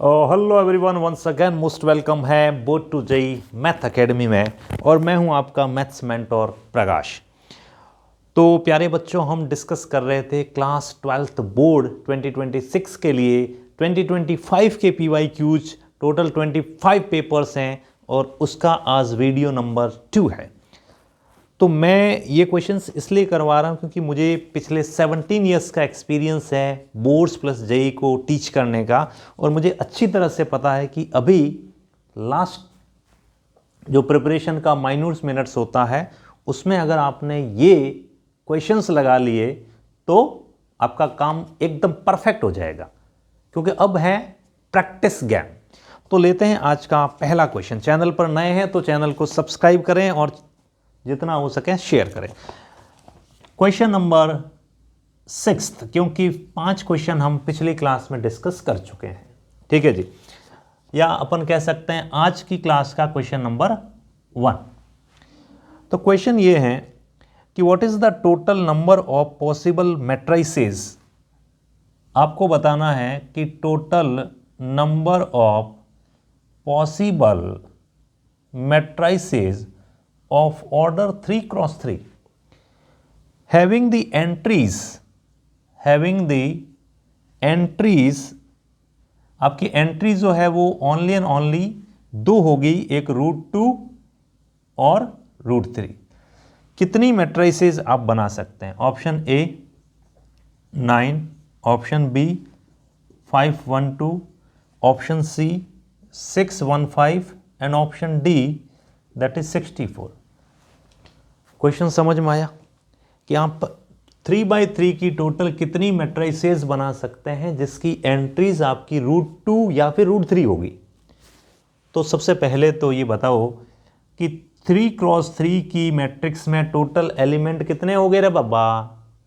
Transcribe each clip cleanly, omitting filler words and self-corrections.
Hello everyone, once again most welcome है both to JEE math academy में। और मैं हूं आपका मैथ्स मेंटोर प्रकाश। तो प्यारे बच्चों, हम डिस्कस कर रहे थे क्लास 12th बोर्ड 2026 के लिए 2025 के PYQs टोटल 25 पेपर्स हैं और उसका आज वीडियो नंबर 2 है। तो मैं ये क्वेश्चंस इसलिए करवा रहा हूँ क्योंकि मुझे पिछले 17 ईयर्स का एक्सपीरियंस है बोर्ड्स प्लस जेई को टीच करने का, और मुझे अच्छी तरह से पता है कि अभी लास्ट जो प्रिपरेशन का माइन्यूट मिनट्स होता है उसमें अगर आपने ये क्वेश्चंस लगा लिए तो आपका काम एकदम परफेक्ट हो जाएगा, क्योंकि अब है प्रैक्टिस गेम। तो लेते हैं आज का पहला क्वेश्चन। चैनल पर नए हैं तो चैनल को सब्सक्राइब करें और जितना हो सके शेयर करें। क्वेश्चन नंबर 6, क्योंकि 5 क्वेश्चन हम पिछली क्लास में डिस्कस कर चुके हैं, ठीक है जी, या अपन कह सकते हैं आज की क्लास का क्वेश्चन नंबर 1। तो क्वेश्चन ये है कि what is the total number of possible matrices. आपको बताना है कि total number of possible matrices of order 3 cross 3 having the entries आपकी एंट्री जो है वो ओनली एंड ओनली 2 होगी, एक √2 और √3। कितनी मैट्रिसेस आप बना सकते हैं? Option A 9, option B 512, option C 615 and option D that is 64। Question समझ में आया कि आप 3/3 की टोटल कितनी मैट्रिसेस बना सकते हैं जिसकी एंट्रीज आपकी √2 या फिर √3 होगी। तो सबसे पहले तो ये बताओ कि 3 क्रॉस 3 की मैट्रिक्स में टोटल एलिमेंट कितने हो गए रे बाबा?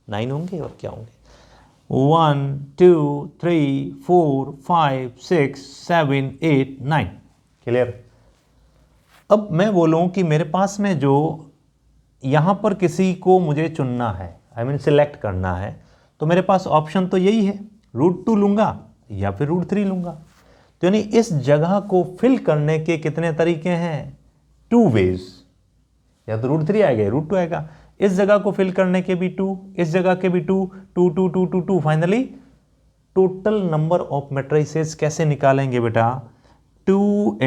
9 होंगे, और क्या होंगे? 1 2 3 4 5 6 7 8 9। क्लियर? अब मैं बोलूं कि मेरे पास में जो यहां पर किसी को मुझे चुनना है, आई मीन सिलेक्ट करना है, तो मेरे पास ऑप्शन तो यही है, √2 लूंगा या फिर √3 लूंगा। तो यानी इस जगह को फिल करने के कितने तरीके हैं? 2 वेज। या तो √3 आएगा या √2 आएगा। इस जगह को फिल करने के भी 2, इस जगह के भी 2, 2 2 2 2 2। Finally total number of matrices कैसे निकालेंगे बेटा? 2 ×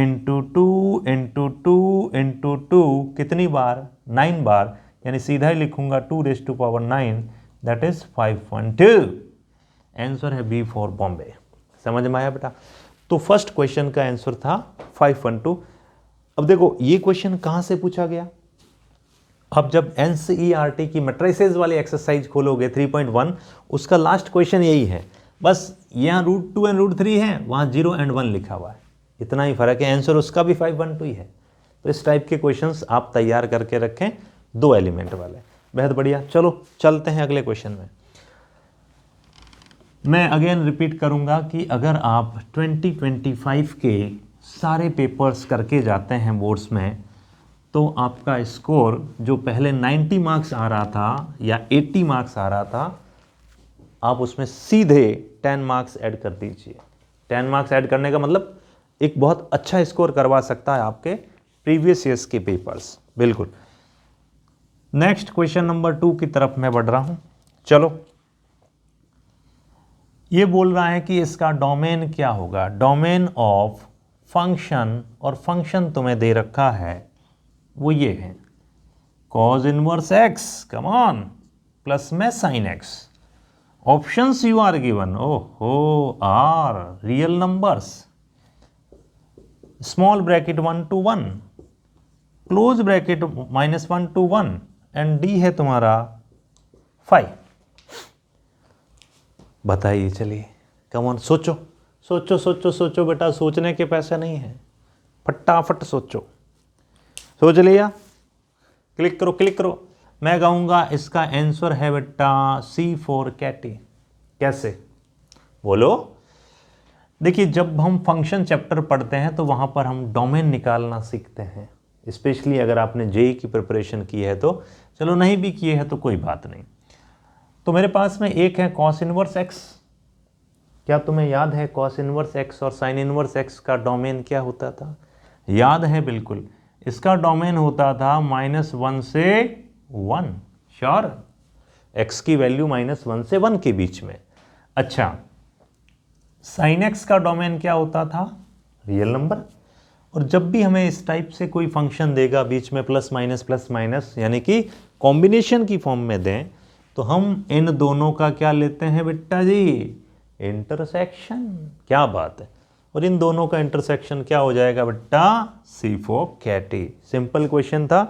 2 × 2 × 2 कितनी बार? 9 बार। यानी सीधा ही लिखूंगा 2⁹9 दैट इज 512। आंसर है बी फॉर बॉम्बे। समझ में आया बेटा? तो फर्स्ट क्वेश्चन का आंसर था 512। अब देखो ये क्वेश्चन कहां से पूछा गया। अब जब NCERT की मैट्रिसेस वाली एक्सरसाइज खोलोगे 3.1, उसका लास्ट क्वेश्चन यही है। बस यहाँ √2 एंड √3 है, वहां 0 एंड 1 लिखा हुआ है, इतना ही फर्क है। आंसर उसका भी 512 ही है। तो इस टाइप के क्वेश्चंस आप तैयार करके रखें, 2 एलिमेंट वाले। बेहद बढ़िया। चलो चलते हैं अगले क्वेश्चन में। मैं अगेन रिपीट करूंगा कि अगर आप 2025 के सारे पेपर्स करके जाते हैं बोर्ड्स में, तो आपका स्कोर जो पहले 90 मार्क्स आ रहा था या 80 मार्क्स आ रहा था, आप उसमें सीधे 10 मार्क्स ऐड कर दीजिए। 10 मार्क्स ऐड करने का मतलब एक बहुत अच्छा स्कोर करवा सकता है आपके प्रीवियस ईयर्स के पेपर्स। बिल्कुल। नेक्स्ट क्वेश्चन नंबर 2 की तरफ मैं बढ़ रहा हूं। चलो, ये बोल रहा है कि इसका डोमेन क्या होगा? डोमेन ऑफ फंक्शन, और फंक्शन तुम्हें दे रखा है वो ये है cos inverse x, come on, plus में sin x। Options you are given, ओहो, R real numbers, small bracket 1 to 1, close bracket -1 to 1, and D है तुम्हारा 5। बताइए, चलिए कम ऑन, सोचो सोचो सोचो सोचो बेटा, सोचने के पैसे नहीं है, फटाफट सोचो। सोच लिया? क्लिक करो क्लिक करो। मैं कहूंगा इसका आंसर है बेटा C फॉर कैटी। कैसे? बोलो। देखिए, जब हम फंक्शन चैप्टर पढ़ते हैं तो वहाँ पर हम डोमेन निकालना सीखते हैं, स्पेशली अगर आपने जेई की प्रिपरेशन की है तो। चलो नहीं भी किए हैं तो कोई बात नहीं। तो मेरे पास में एक है cos इनवर्स x, क्या तुम्हें याद है कॉस इनवर्स एक्स और साइन इनवर्स एक्स का डोमेन क्या होता था? याद है बिल्कुल, इसका डोमेन होता था -1 से 1। श्योर, एक्स की वैल्यू -1 से 1 के बीच में। अच्छा, साइन एक्स का डोमेन क्या होता था? Real number. और जब भी हमें इस टाइप से कोई फंक्शन देगा बीच में प्लस माइनस यानी कि कॉम्बिनेशन की फॉर्म में दें, तो हम इन दोनों का क्या लेते हैं बेटा जी? इंटरसेक्शन। क्या बात है। और इन दोनों का इंटरसेक्शन क्या हो जाएगा बेटा? सी फॉर कैटी। सिंपल क्वेश्चन था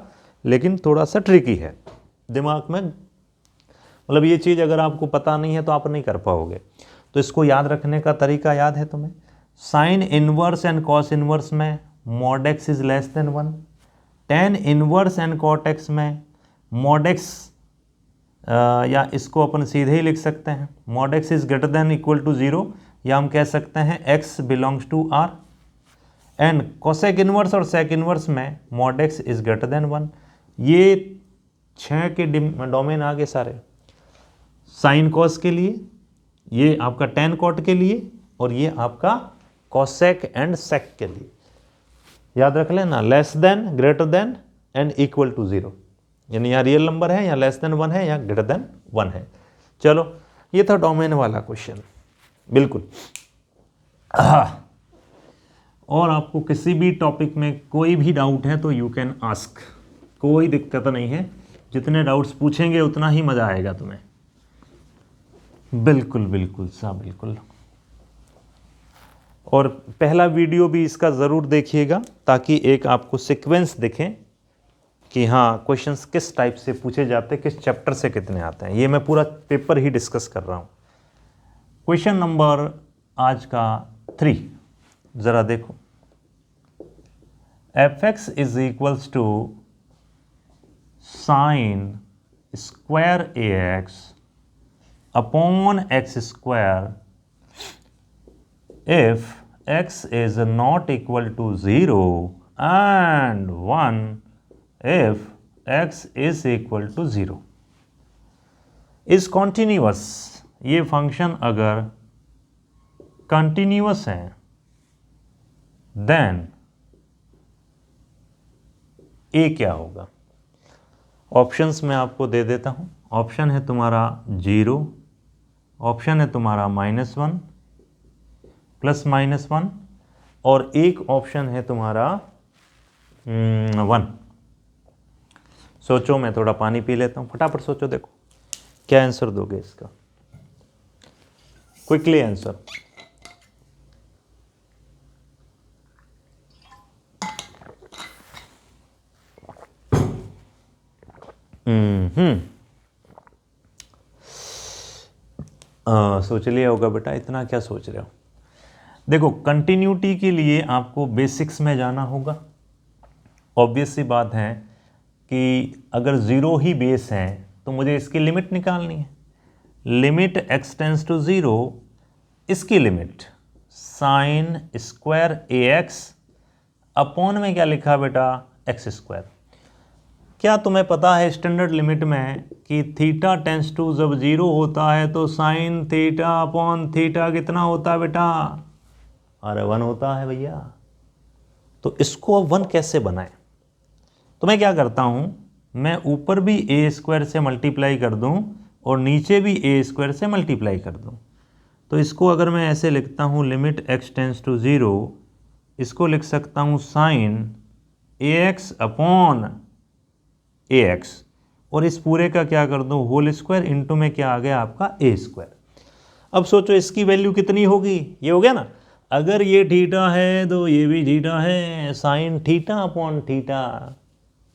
लेकिन थोड़ा सा ट्रिकी है, दिमाग में मतलब ये चीज़ अगर आपको पता नहीं है तो आप नहीं कर पाओगे। तो इसको याद रखने का तरीका याद है तुम्हें? Sine inverse and cos inverse में mod x is less than 1, tan inverse and cot x में मॉड एक्स, या इसको अपन सीधे ही लिख सकते हैं mod x is greater than equal to 0, या हम कह सकते हैं x belongs to R. And cosec inverse और सेक इनवर्स में mod x is greater than 1। ये 6 के डोमेन आ गए सारे। साइन कॉस के लिए, ये आपका टेन कॉट के लिए, और ये आपका कोसेक एंड सेक के लिए। याद रख लेना, less than, greater than and equal to 0, यानी यहाँ रियल नंबर है, या लेस देन 1 है, या ग्रेटर देन 1 है। चलो, ये था डोमेन वाला क्वेश्चन। बिल्कुल। और आपको किसी भी टॉपिक में कोई भी डाउट है तो यू कैन आस्क, कोई दिक्कत नहीं है। जितने डाउट्स पूछेंगे उतना ही मज़ा आएगा तुम्हें। बिल्कुल बिल्कुल सा बिल्कुल। और पहला वीडियो भी इसका ज़रूर देखिएगा ताकि एक आपको सीक्वेंस दिखें कि हाँ क्वेश्चंस किस टाइप से पूछे जाते हैं, किस चैप्टर से कितने आते हैं। ये मैं पूरा पेपर ही डिस्कस कर रहा हूँ। क्वेश्चन नंबर आज का 3 ज़रा देखो। fx is equals to sine square ax upon x square if x is not equal to 0 and 1 if x is equal to 0 is continuous। ये फंक्शन अगर कंटिन्यूअस है देन ए क्या होगा? ऑप्शंस मैं आपको दे देता हूं। ऑप्शन है तुम्हारा 0, ऑप्शन है तुम्हारा -1 +-1, और एक ऑप्शन है तुम्हारा 1। सोचो, मैं थोड़ा पानी पी लेता हूँ, फटाफट सोचो, देखो क्या आंसर दोगे इसका। Quickly answer. सोच लिया होगा बेटा, इतना क्या सोच रहे हो? देखो, कंटिन्यूटी के लिए आपको बेसिक्स में जाना होगा। ऑब्वियस सी बात है कि अगर 0 ही बेस है तो मुझे इसकी लिमिट निकालनी है। लिमिट x टेंस टू 0, इसकी limit sign square ax upon में क्या लिखा बेटा? X square. क्या तुम्हें पता है स्टैंडर्ड लिमिट में कि थीटा टेंस टू जब 0 होता है तो साइन थीटा अपॉन थीटा कितना होता है बेटा? अरे 1 होता है भैया। तो इसको अब 1 कैसे बनाएं? तो मैं क्या करता हूं, मैं ऊपर भी a² से मल्टीप्लाई कर दूं और नीचे भी a² से मल्टीप्लाई कर दूं। तो इसको अगर मैं ऐसे लिखता हूं, लिमिट x टेंस टू 0, इसको लिख सकता हूं साइन ax अपॉन ax, और इस पूरे का क्या कर दूं? होल स्क्वायर इंटू में क्या आ गया आपका? a²। अब सोचो इसकी वैल्यू कितनी होगी? ये हो गया ना। अगर ये थीटा है तो ये भी थीटा है, साइन थीटा अपॉन थीटा,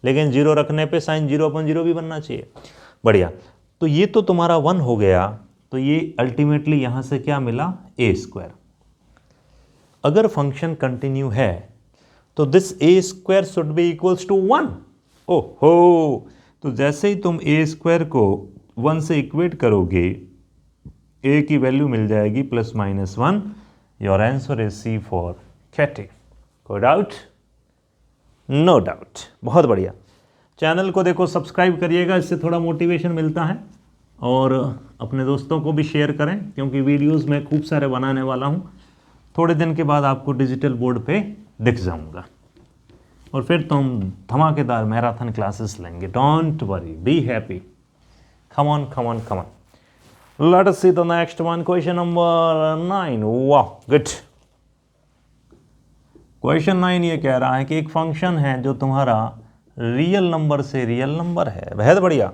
लेकिन 0 रखने पे साइन 0/0 भी बनना चाहिए। बढ़िया। तो ये तो तुम्हारा 1 हो गया। तो ये अल्टीमेटली यहाँ से क्या मिला? a²। अगर फंक्शन कंटिन्यू है तो this a² should be equals to 1। ओहो, तो जैसे ही तुम a² को 1 से इक्वेट करोगे, a की वैल्यू मिल जाएगी +-1। Your answer is C for Katie. कोई डाउट? No doubt. बहुत बढ़िया। चैनल को देखो सब्सक्राइब करिएगा, इससे थोड़ा मोटिवेशन मिलता है। और अपने दोस्तों को भी शेयर करें, क्योंकि वीडियोस मैं खूब सारे बनाने वाला हूँ। थोड़े दिन के बाद आपको डिजिटल बोर्ड पे दिख जाऊँगा और फिर तो हम धमाकेदार मैराथन क्लासेस लेंगे। Don't worry, be happy, come on, come on, come on. Let us see the next one. Question number 9. Wow, good. Question 9 ये कह रहा है कि एक फंक्शन है जो तुम्हारा रियल नंबर से रियल नंबर है, बहुत बढ़िया,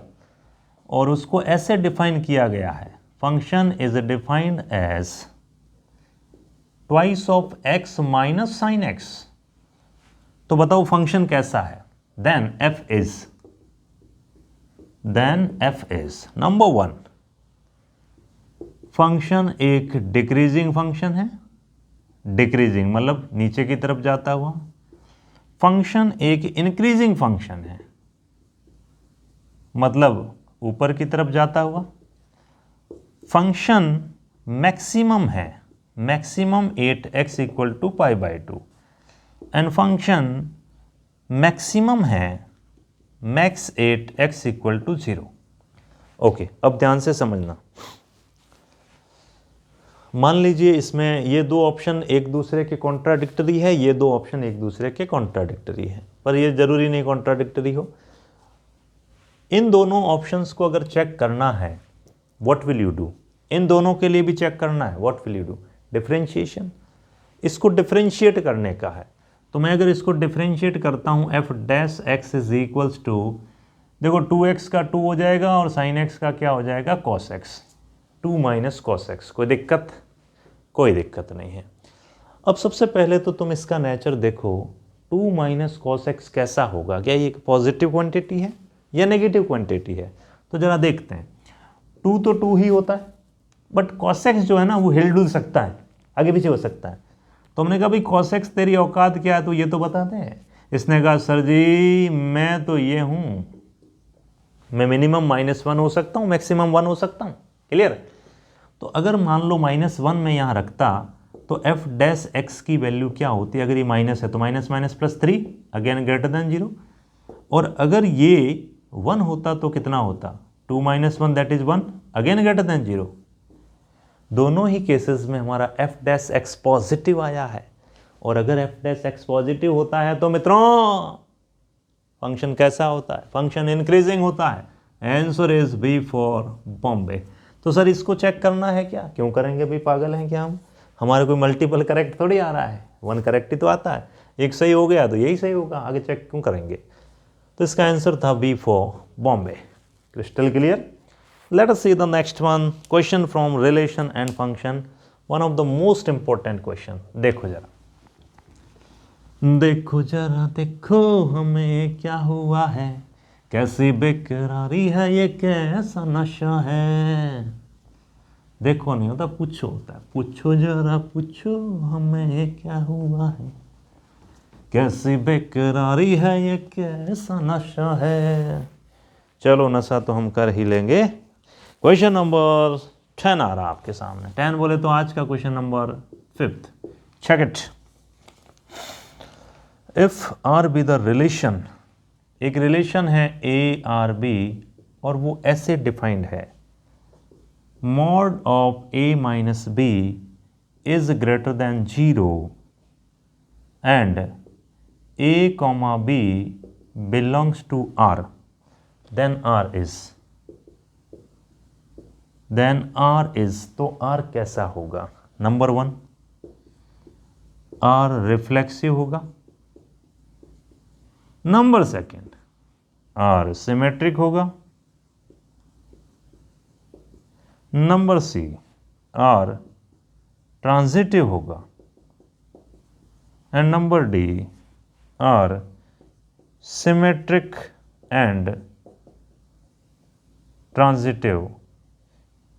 और उसको ऐसे डिफाइन किया गया है, function is defined as twice of x minus sine x। तो बताओ फंक्शन कैसा है? Then f is number 1, function एक डिक्रीजिंग फंक्शन है, डिक्रीजिंग मतलब नीचे की तरफ जाता हुआ। फंक्शन एक इंक्रीजिंग फंक्शन है, मतलब ऊपर की तरफ जाता हुआ। फंक्शन मैक्सिमम है, maximum 8x equal to π/2, and function maximum है max 8x equal to 0। Okay, अब ध्यान से समझना। मान लीजिए इसमें ये दो ऑप्शन एक दूसरे के कॉन्ट्राडिक्टरी है, ये दो ऑप्शन एक दूसरे के कॉन्ट्राडिक्टरी है, पर ये जरूरी नहीं कॉन्ट्राडिक्टरी हो। इन दोनों ऑप्शंस को अगर चेक करना है, व्हाट विल यू डू? इन दोनों के लिए भी चेक करना है, what will you do? Differentiation. इसको डिफरेंशिएट करने का है, तो मैं अगर इसको डिफरेंशिएट करता हूँ f dash x is equals to, देखो 2x का 2 हो जाएगा और sin x का क्या हो जाएगा? cos x, 2 minus cos x। कोई दिक्कत? कोई दिक्कत नहीं है। अब सबसे पहले तो तुम इसका नेचर देखो, 2 माइनस cos x कैसा होगा? क्या ये एक पॉजिटिव क्वांटिटी है या नेगेटिव क्वांटिटी है? तो जरा देखते हैं। 2 तो 2 ही होता है, बट cos x जो है ना वो हिल सकता है, आगे पीछे हो सकता है। तो हमने कहा भाई cos x तेरी औकात क्या है, तो ये तो बताते हैं। इसने कहा सर जी मैं तो ये हूँ, मैं मिनिमम -1 हो सकता हूँ, मैक्सिमम 1 हो सकता हूँ। क्लियर? तो अगर मान लो -1 में यहाँ रखता तो f डैश x की वैल्यू क्या होती? अगर ये माइनस है तो minus minus plus 3, again greater than 0। और अगर ये 1 होता तो कितना होता? 2 minus 1 that is 1, again greater than 0। दोनों ही केसेस में हमारा f डैश x पॉजिटिव आया है, और अगर f डैश x पॉजिटिव होता है तो मित्रों फंक्शन कैसा होता है? फंक्शन इंक्रीजिंग होता है। Answer is B for Bombay. तो सर इसको चेक करना है क्या? क्यों करेंगे भाई, पागल हैं क्या हम? हमारे कोई मल्टीपल करेक्ट थोड़ी आ रहा है, 1 करेक्ट ही तो आता है। एक सही हो गया तो यही सही होगा, आगे चेक क्यों करेंगे? तो इसका आंसर था B for Bombay. Crystal clear? Let us see the next one, question from relation and function, one of the most important question. देखो जरा, देखो जरा, देखो हमें क्या हुआ है, कैसी बेकरारी है, ये कैसा नशा है। देखो नहीं होता, पूछो होता है। पूछो जरा पूछो हमें क्या हुआ है, कैसी बेकरारी है, ये कैसा नशा है। चलो नशा तो हम कर ही लेंगे। क्वेश्चन नंबर 10 आ रहा आपके सामने। 10 बोले तो आज का question number 5th। Check it. If R be the relation, एक रिलेशन है ए आर बी और वो ऐसे डिफाइंड है, mod of A minus B is greater than 0 and A comma B belongs to R, then R is, तो R कैसा होगा? Number 1, R reflexive होगा। नंबर 2, आर सिमेट्रिक होगा। नंबर सी, आर ट्रांजिटिव होगा। And number D, R symmetric and transitive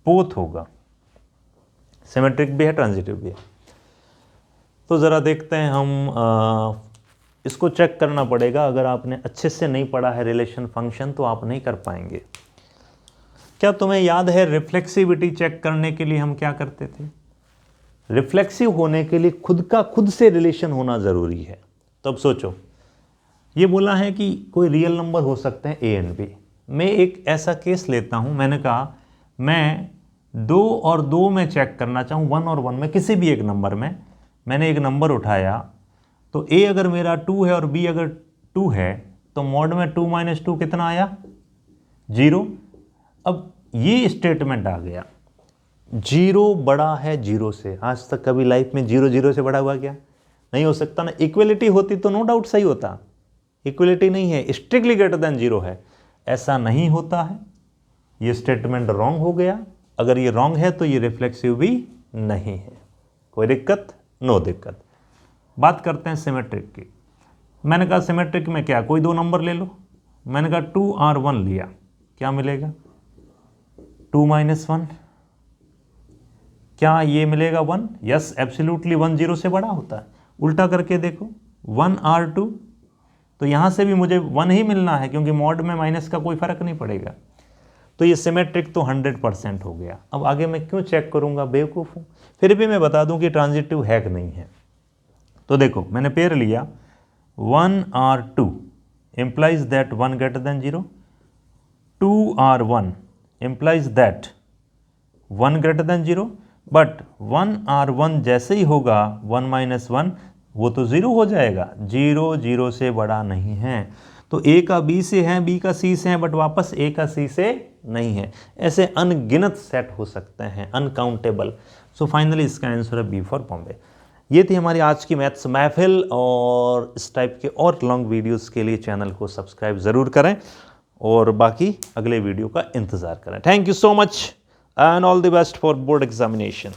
both होगा। Symmetric भी है, transitive भी है। तो ज़रा देखते हैं हम, इसको चेक करना पड़ेगा। अगर आपने अच्छे से नहीं पढ़ा है रिलेशन फंक्शन तो आप नहीं कर पाएंगे। क्या तुम्हें याद है रिफ्लेक्सिविटी चेक करने के लिए हम क्या करते थे? रिफ्लेक्सिव होने के लिए खुद से रिलेशन होना ज़रूरी है। तो अब सोचो, ये बोला है कि कोई रियल नंबर हो सकते हैं ए एंड बी। मैं एक ऐसा केस लेता हूँ, मैंने कहा मैं 2 और 2 में चेक करना चाहूँ, 1 और 1 में किसी भी एक नंबर में मैंने एक नंबर उठाया, तो a अगर मेरा 2 है और b अगर 2 है तो मॉड में 2 माइनस 2 कितना आया, 0। अब ये स्टेटमेंट आ गया, 0 बड़ा है 0 से। आज तक कभी लाइफ में 0 0 से बड़ा हुआ क्या? नहीं हो सकता ना। इक्वलिटी होती तो नो डाउट सही होता, इक्वलिटी नहीं है, स्ट्रिक्टली ग्रेटर देन 0 है, ऐसा नहीं होता है। ये स्टेटमेंट रॉन्ग हो गया। अगर ये रॉन्ग है तो ये रिफ्लेक्सिव भी नहीं है। कोई दिक्कत? नो दिक्कत। बात करते हैं सिमेट्रिक की। मैंने कहा सिमेट्रिक में क्या, कोई 2 नंबर ले लो। मैंने कहा 2R1 लिया, क्या मिलेगा, 2 माइनस 1, क्या ये मिलेगा 1? यस एब्सोल्युटली 1 0 से बड़ा होता है। उल्टा करके देखो 1R2, तो यहाँ से भी मुझे 1 ही मिलना है क्योंकि मॉड में माइनस का कोई फर्क नहीं पड़ेगा। तो ये सिमेट्रिक तो 100% हो गया। अब आगे मैं क्यों चेक करूँगा, बेवकूफ़ हूँ। फिर भी मैं बता दूँ कि ट्रांजिटिव है कि नहीं है। तो देखो मैंने पेयर लिया 1R2 implies that 1 greater than 0, 2R1 implies that 1 greater than 0, but 1R1 जैसे ही होगा 1 माइनस 1 वो तो 0 हो जाएगा, 0 0 से बड़ा नहीं है। तो A का B से है, B का C से है, बट वापस A का C से नहीं है। ऐसे अनगिनत सेट हो सकते हैं, अनकाउंटेबल। सो फाइनली इसका आंसर है बी फॉर बॉम्बे। ये थी हमारी आज की मैथ्स महफिल, और इस टाइप के और लॉन्ग वीडियोस के लिए चैनल को सब्सक्राइब ज़रूर करें और बाकी अगले वीडियो का इंतज़ार करें। Thank you so much and all the best for board examination.